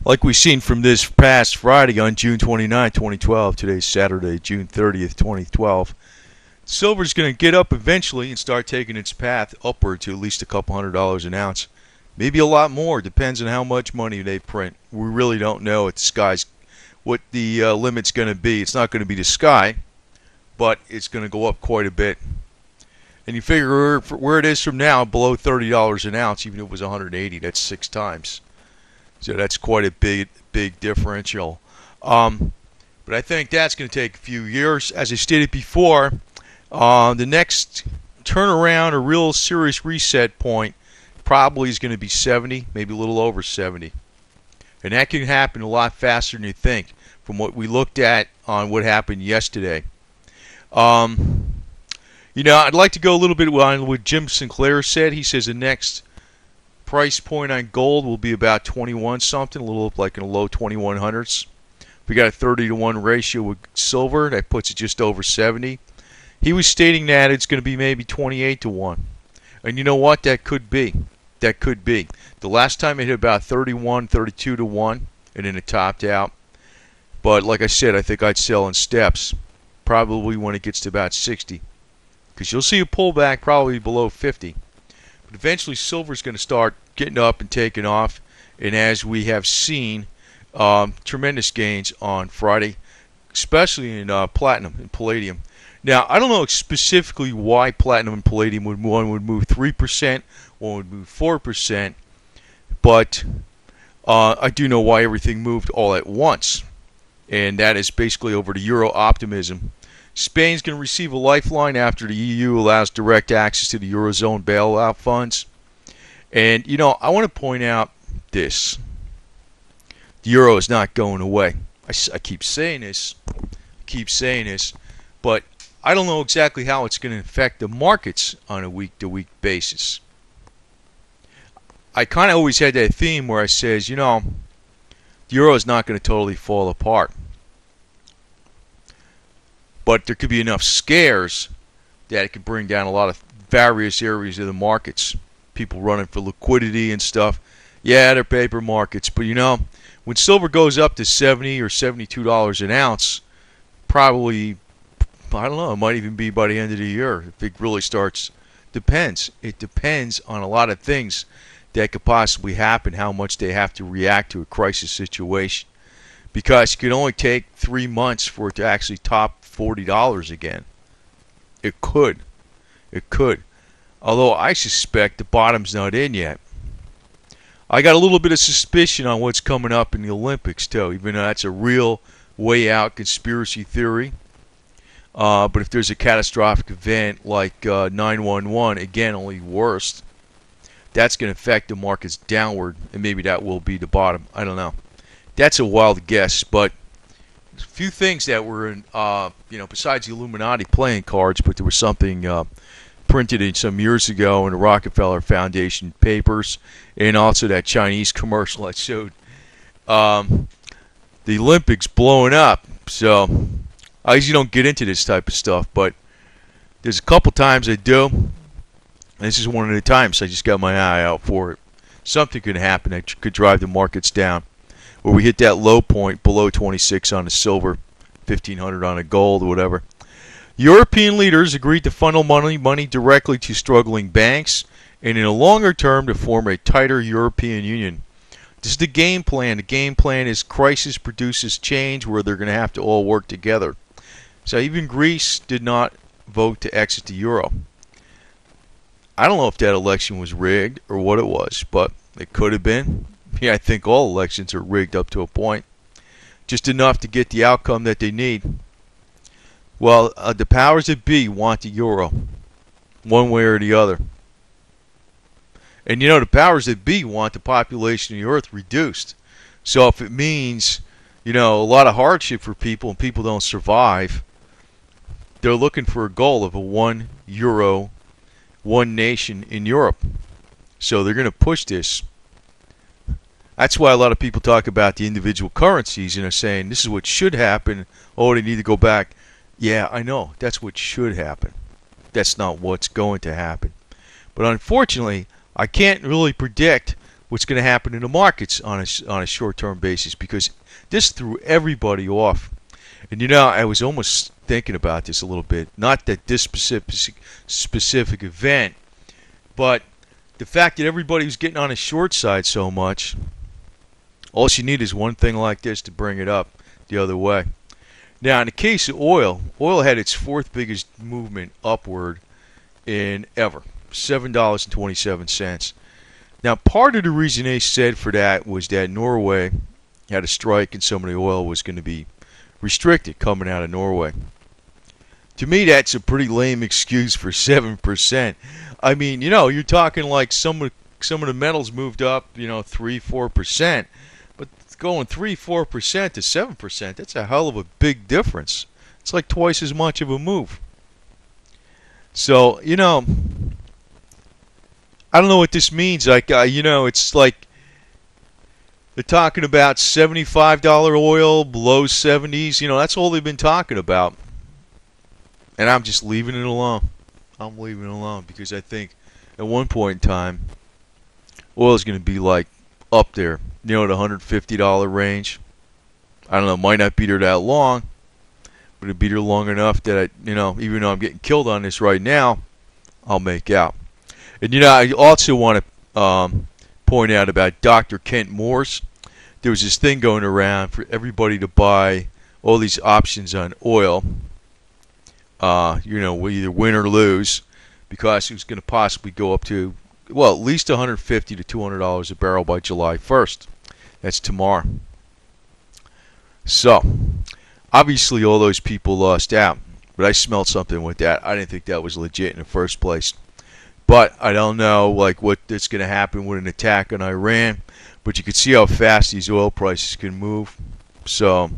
Like we've seen from this past Friday on June 29, 2012, today's Saturday, June 30th, 2012, silver's going to get up eventually and start taking its path upward to at least a couple $100 an ounce. Maybe a lot more, depends on how much money they print. We really don't know what the limit's going to be. It's not going to be the sky, but it's going to go up quite a bit. And you figure where it is from now, below $30 an ounce, even if it was 180, that's 6 times. So that's quite a big differential. But I think that's going to take a few years. As I stated before, the next turnaround or real serious reset point probably is going to be 70, maybe a little over 70. And that can happen a lot faster than you think from what we looked at on what happened yesterday. I'd like to go a little bit on what Jim Sinclair said. He says the next price point on gold will be about 21 something, a little like in the low 2100s. We got a 30-to-1 ratio with silver. That puts it just over 70. He was stating that it's going to be maybe 28-to-1. And you know what? That could be. That could be. The last time it hit about 31, 32-to-1, and then it topped out. But like I said, I think I'd sell in steps, probably when it gets to about 60. Because you'll see a pullback probably below 50. But eventually silver's going to start getting up and taking off. And as we have seen, tremendous gains on Friday, especially in platinum and palladium. Now, I don't know specifically why platinum and palladium one would move 3%, one would move 4%, but I do know why everything moved all at once, and that is basically over the euro optimism. Spain's going to receive a lifeline after the EU allows direct access to the Eurozone bailout funds. And, I want to point out this. The euro is not going away. I keep saying this, but I don't know exactly how it's going to affect the markets on a week-to-week basis. I kind of always had that theme where I says, the euro is not going to totally fall apart. But there could be enough scares that it could bring down a lot of various areas of the markets. People running for liquidity and stuff. Yeah, they're paper markets. But, when silver goes up to $70 or $72 an ounce, probably, I don't know, it might even be by the end of the year. If it really starts, depends. It depends on a lot of things that could possibly happen, how much they have to react to a crisis situation. Because it could only take 3 months for it to actually top $40 again. It could. Although I suspect the bottom's not in yet. I got a little bit of suspicion on what's coming up in the Olympics, too, even though that's a real way out conspiracy theory. But if there's a catastrophic event like 9/11, again, only worse, that's going to affect the markets downward, and maybe that will be the bottom. I don't know. That's a wild guess, but a few things that were in, besides the Illuminati playing cards, but there was something printed in some years ago in the Rockefeller Foundation papers, and also that Chinese commercial that showed the Olympics blowing up. So I usually don't get into this type of stuff, but there's a couple times I do. This is one of the times I just got my eye out for it. Something could happen that could drive the markets down, where we hit that low point below 26 on the silver, 1500 on the gold, or whatever. European leaders agreed to funnel money directly to struggling banks, and in a longer term to form a tighter European Union. This is the game plan. The game plan is crisis produces change, where they're going to have to all work together. So even Greece did not vote to exit the euro. I don't know if that election was rigged or what it was, but it could have been. Yeah, I think all elections are rigged up to a point. Just enough to get the outcome that they need. Well, the powers that be want the euro, one way or the other. And the powers that be want the population of the earth reduced. So if it means, a lot of hardship for people and people don't survive, they're looking for a goal of a 1 euro, 1 nation in Europe. So they're going to push this. That's why a lot of people talk about the individual currencies and are saying this is what should happen. Oh, they need to go back. Yeah, I know. That's what should happen. That's not what's going to happen. But unfortunately, I can't really predict what's going to happen in the markets on a short-term basis, because this threw everybody off. And I was almost thinking about this a little bit. Not that this specific event, but the fact that everybody was getting on the short side so much. All you need is one thing like this to bring it up the other way. Now, in the case of oil had its fourth biggest movement upward in ever, $7.27. Now, part of the reason they said for that was that Norway had a strike and some of the oil was going to be restricted coming out of Norway. To me, that's a pretty lame excuse for 7%. I mean, you're talking like some of the metals moved up, 3-4%. But going 3-4% to 7%, that's a hell of a big difference. It's like twice as much of a move. So, I don't know what this means. Like, it's like they're talking about $75 oil, below 70s. That's all they've been talking about. And I'm just leaving it alone. I'm leaving it alone because I think at one point in time, oil is going to be like up there, the $150 range. I don't know, might not be there that long, but it'll be there long enough that even though I'm getting killed on this right now, I'll make out. And I also want to point out about Dr. Kent Morse. There was this thing going around for everybody to buy all these options on oil. Either win or lose, because it was going to possibly go up to, well, at least $150 to $200 a barrel by July 1st. That's tomorrow. So, obviously all those people lost out, but I smelled something with that. I didn't think that was legit in the first place. But I don't know what's going to happen with an attack on Iran, but you can see how fast these oil prices can move. So,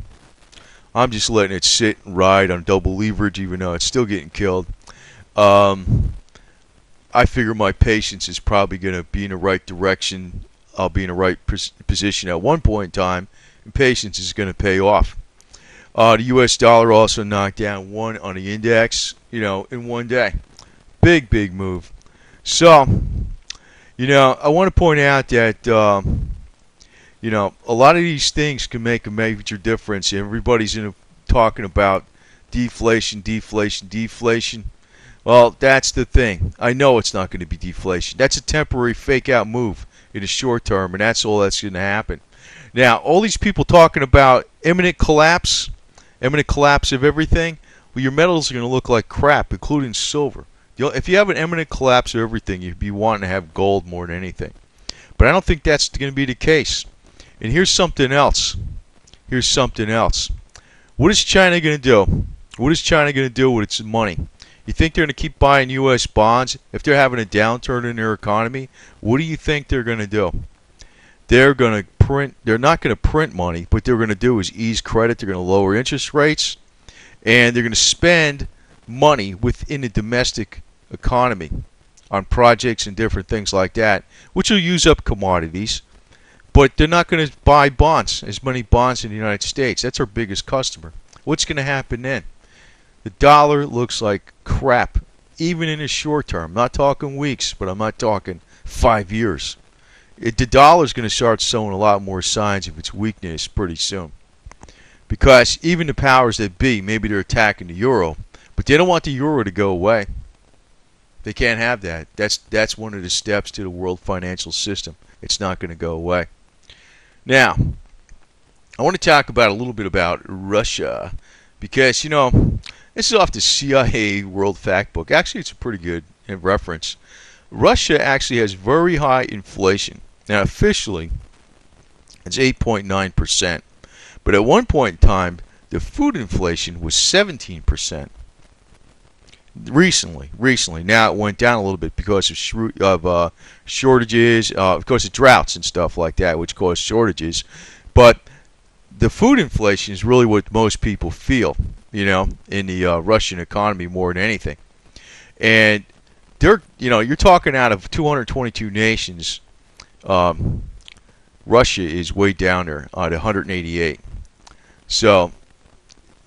I'm just letting it sit and ride on double leverage, even though it's still getting killed. I figure my patience is probably going to be in the right direction. I'll be in the right position at one point in time, and patience is going to pay off. The U.S. dollar also knocked down 1 on the index, in one day. Big, big move. So, I want to point out that a lot of these things can make a major difference. Everybody's talking about deflation, deflation, deflation. Well, that's the thing. I know it's not going to be deflation. That's a temporary fake-out move in the short term, and that's all that's going to happen. Now, all these people talking about imminent collapse of everything, well, your metals are going to look like crap, including silver. If you have an imminent collapse of everything, you'd be wanting to have gold more than anything. But I don't think that's going to be the case. And here's something else. Here's something else. What is China going to do? What is China going to do with its money? You think they're going to keep buying U.S. bonds? If they're having a downturn in their economy, what do you think they're going to do? They're going to print. They're not going to print money. What they're going to do is ease credit. They're going to lower interest rates, and they're going to spend money within the domestic economy on projects and different things like that, which will use up commodities. But they're not going to buy bonds, as many bonds in the United States. That's our biggest customer. What's going to happen then? The dollar looks like crap, even in the short term. I'm not talking weeks, but I'm not talking 5 years. The dollar's going to start showing a lot more signs of its weakness pretty soon. Because even the powers that be, maybe they're attacking the euro, but they don't want the euro to go away. They can't have that. That's one of the steps to the world financial system. It's not going to go away. Now, I want to talk about a little bit about Russia, because, this is off the CIA World Factbook. Actually, it's a pretty good reference. Russia actually has very high inflation. Now, officially, it's 8.9%. But at one point in time, the food inflation was 17%. Recently. Now it went down a little bit because of shortages, because of droughts and stuff like that, which cause shortages. But the food inflation is really what most people feel, in the Russian economy more than anything. And you're talking out of 222 nations, Russia is way down there at 188. So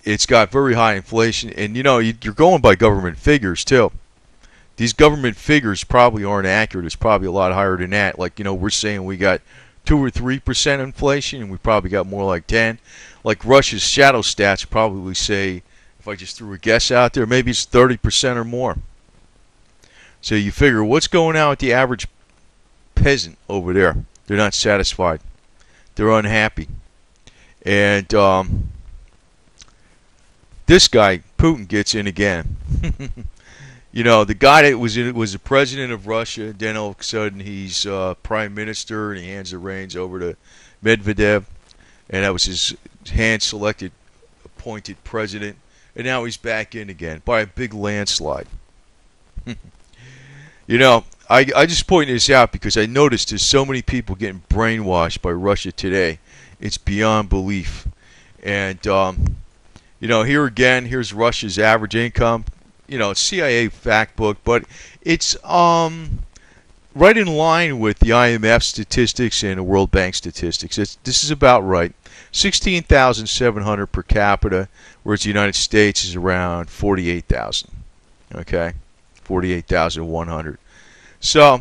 it's got very high inflation, and you're going by government figures too. these government figures probably aren't accurate. It's probably a lot higher than that. Like, we're saying we got 2 or 3% inflation, and we probably got more like 10. Like Russia's shadow stats probably say, if I just threw a guess out there, maybe it's 30% or more. So you figure, what's going on with the average peasant over there? They're not satisfied. They're unhappy. And this guy, Putin, gets in again. The guy that was the president of Russia. Then all of a sudden he's prime minister, and he hands the reins over to Medvedev, and that was his hand-selected, appointed president. And now he's back in again by a big landslide. I just point this out because I noticed there's so many people getting brainwashed by Russia today. It's beyond belief. And here again, here's Russia's average income. It's CIA fact book, but it's right in line with the IMF statistics and the World Bank statistics. This is about right. 16,700 per capita, whereas the United States is around 48,000. Okay, 48,100. So,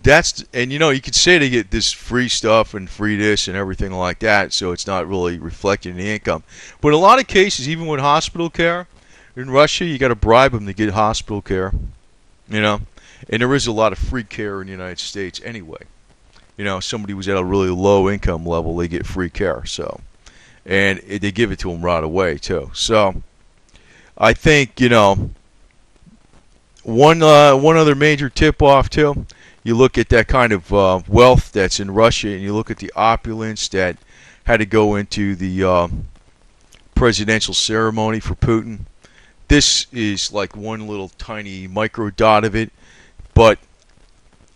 that's, and you could say they get this free stuff and free this and everything like that, so it's not really reflecting the income. But in a lot of cases, even with hospital care in Russia, you got to bribe them to get hospital care, and there is a lot of free care in the United States anyway. Somebody who's at a really low income level, they get free care, so, and they give it to them right away too. So, I think one other major tip-off too. You look at that kind of wealth that's in Russia, and you look at the opulence that had to go into the presidential ceremony for Putin. This is like one little tiny micro dot of it, but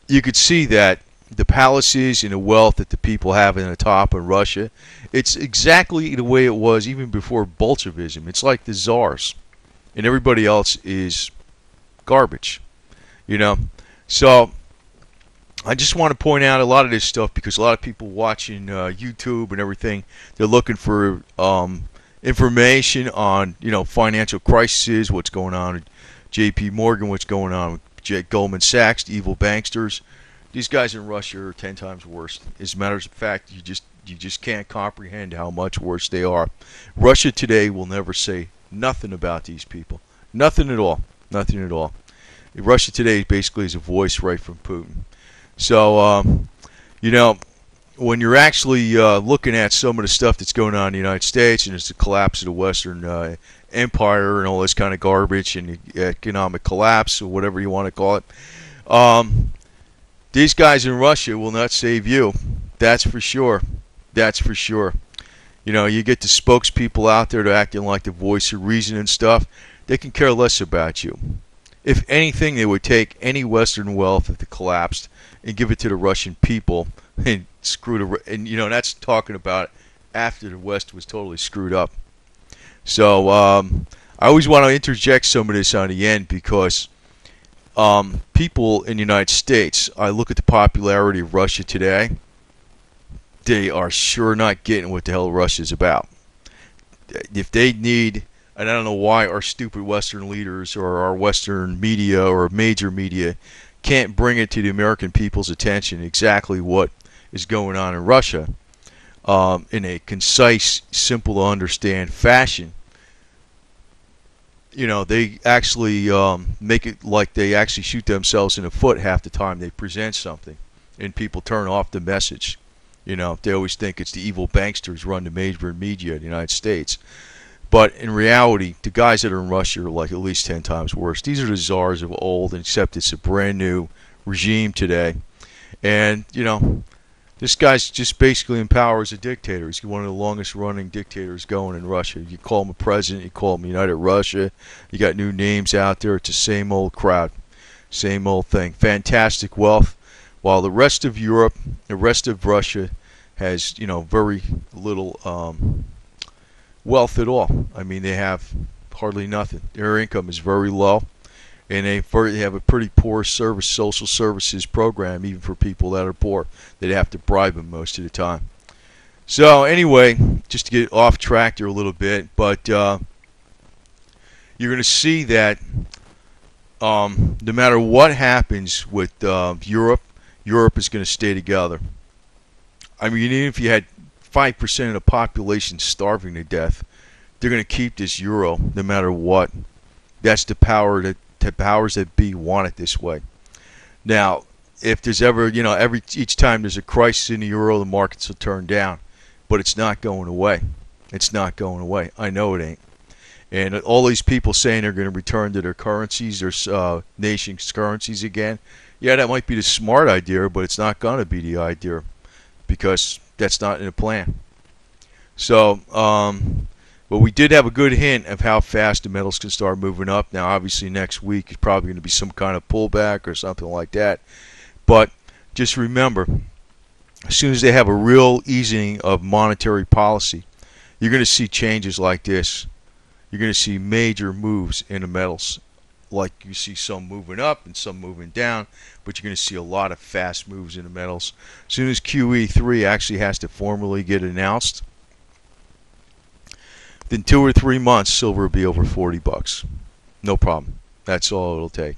you could see that the palaces and the wealth that the people have in the top in Russia, it's exactly the way it was even before Bolshevism. It's like the czars, and everybody else is garbage, So I just want to point out a lot of this stuff because a lot of people watching YouTube and everything, they're looking for information on financial crises, what's going on with J.P. Morgan, what's going on with Goldman Sachs, the evil banksters. These guys in Russia are 10 times worse. As a matter of fact, you just can't comprehend how much worse they are. Russia today will never say nothing about these people, nothing at all. Nothing at all. Russia today basically is a voice right from Putin. So, when you're actually looking at some of the stuff that's going on in the United States, and it's the collapse of the Western empire and all this kind of garbage and the economic collapse or whatever you want to call it, these guys in Russia will not save you. That's for sure. That's for sure. You get the spokespeople out there to acting like the voice of reason and stuff. They can care less about you. If anything, they would take any Western wealth that collapsed and give it to the Russian people and that's talking about after the West was totally screwed up. So I always want to interject some of this on the end because people in the United States, I look at the popularity of Russia today, they are sure not getting what the hell Russia's about. If they need, and I don't know why our stupid Western leaders or our Western media or major media can't bring it to the American people's attention exactly what is going on in Russia in a concise, simple to understand fashion. They actually make it like they actually shoot themselves in the foot half the time they present something, and people turn off the message. They always think it's the evil banksters run the major media in the United States. But in reality, the guys that are in Russia are like at least 10 times worse. These are the czars of old, except it's a brand new regime today. And, this guy's just basically in power as a dictator. He's one of the longest running dictators going in Russia. You call him a president, you call him United Russia. You got new names out there. It's the same old crowd. Same old thing. Fantastic wealth. While the rest of Europe, the rest of Russia has, very little wealth at all. I mean, they have hardly nothing. Their income is very low, and they have a pretty poor social services program, even for people that are poor. They'd have to bribe them most of the time. So anyway, just to get off track there a little bit, but you're going to see that no matter what happens with Europe, Europe is going to stay together. I mean, even if you had 5% of the population starving to death, they're going to keep this euro no matter what. That's the power that the powers that be want it this way. Now, if there's ever, each time there's a crisis in the euro, the markets will turn down. But it's not going away. It's not going away. I know it ain't. And all these people saying they're going to return to their currencies, their nation's currencies again, yeah, that might be the smart idea, but it's not going to be the idea because that's not in the plan. So, but we did have a good hint of how fast the metals can start moving up. Now, obviously, next week is probably going to be some kind of pullback or something like that. But just remember, as soon as they have a real easing of monetary policy, you're going to see changes like this. You're going to see major moves in the metals. Like you see some moving up and some moving down, but you're going to see a lot of fast moves in the metals. As soon as QE3 actually has to formally get announced, within 2 or 3 months, silver will be over $40. No problem. That's all it'll take.